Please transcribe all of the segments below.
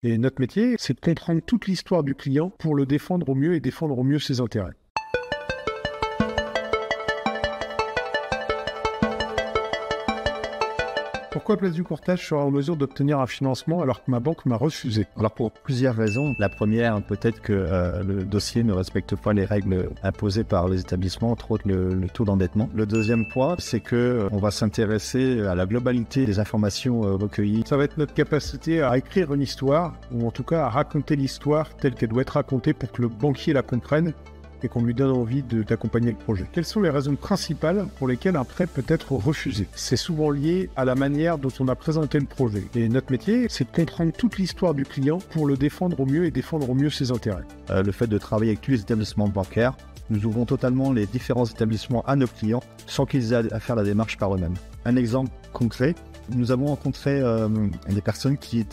Et notre métier, c'est de comprendre toute l'histoire du client pour le défendre au mieux et défendre au mieux ses intérêts. Pourquoi Place du Courtage sera en mesure d'obtenir un financement alors que ma banque m'a refusé? Alors pour plusieurs raisons. La première, peut-être que le dossier ne respecte pas les règles imposées par les établissements, entre autres le taux d'endettement. Le deuxième point, c'est que on va s'intéresser à la globalité des informations recueillies. Ça va être notre capacité à écrire une histoire, ou en tout cas à raconter l'histoire telle qu'elle doit être racontée pour que le banquier la comprenne et qu'on lui donne envie d'accompagner le projet. Quelles sont les raisons principales pour lesquelles un prêt peut être refusé? C'est souvent lié à la manière dont on a présenté le projet. Et notre métier, c'est de comprendre toute l'histoire du client pour le défendre au mieux et défendre au mieux ses intérêts. Le fait de travailler avec tous les établissements bancaires, nous ouvrons totalement les différents établissements à nos clients sans qu'ils aient à faire la démarche par eux-mêmes. Un exemple concret, nous avons rencontré des personnes qui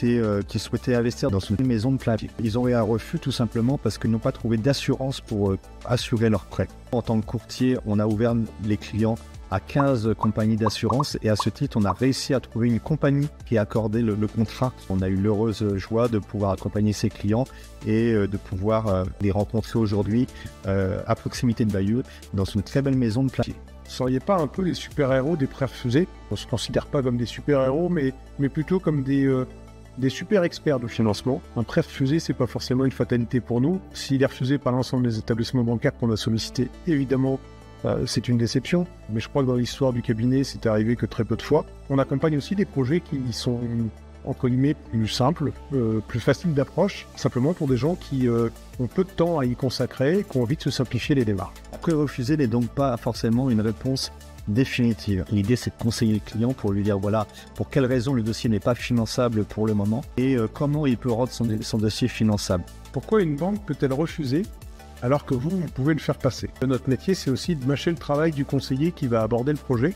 souhaitaient investir dans une maison de plein pied. Ils ont eu un refus tout simplement parce qu'ils n'ont pas trouvé d'assurance pour assurer leur prêt. En tant que courtier, on a ouvert les clients à 15 compagnies d'assurance et à ce titre, on a réussi à trouver une compagnie qui a accordé le contrat. On a eu l'heureuse joie de pouvoir accompagner ces clients et de pouvoir les rencontrer aujourd'hui à proximité de Bayeux dans une très belle maison de plein pied. Vous ne seriez pas un peu les super-héros des prêts refusés? On ne se considère pas comme des super-héros, mais plutôt comme des super experts de financement. Un prêt refusé, c'est pas forcément une fatalité pour nous. S'il est refusé par l'ensemble des établissements bancaires qu'on a sollicités, évidemment, c'est une déception. Mais je crois que dans l'histoire du cabinet, c'est arrivé que très peu de fois. On accompagne aussi des projets qui sont, entre guillemets, plus simples, plus faciles d'approche, simplement pour des gens qui ont peu de temps à y consacrer, qui ont envie de se simplifier les démarches. Après, refuser n'est donc pas forcément une réponse définitive. L'idée, c'est de conseiller le client pour lui dire, voilà, pour quelles raisons le dossier n'est pas finançable pour le moment et comment il peut rendre son dossier finançable. Pourquoi une banque peut-elle refuser alors que vous pouvez le faire passer? Notre métier, c'est aussi de mâcher le travail du conseiller qui va aborder le projet.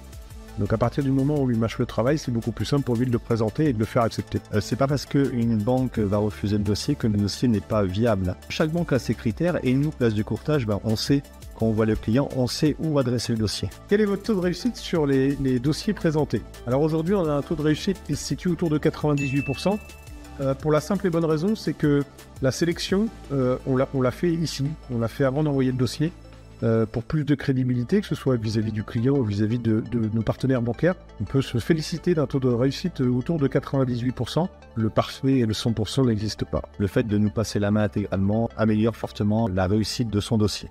Donc à partir du moment où on lui mâche le travail, c'est beaucoup plus simple pour lui de le présenter et de le faire accepter. C'est pas parce qu'une banque va refuser le dossier que le dossier n'est pas viable. Chaque banque a ses critères et nous, Place du Courtage, on sait, quand on voit le client, on sait où adresser le dossier. Quel est votre taux de réussite sur les dossiers présentés? Alors aujourd'hui, on a un taux de réussite qui se situe autour de 98%. Pour la simple et bonne raison, c'est que la sélection, on l'a fait ici, on l'a fait avant d'envoyer le dossier. Pour plus de crédibilité, que ce soit vis-à-vis du client ou vis-à-vis de nos partenaires bancaires. On peut se féliciter d'un taux de réussite autour de 98%. Le parfait et le 100% n'existe pas. Le fait de nous passer la main intégralement améliore fortement la réussite de son dossier.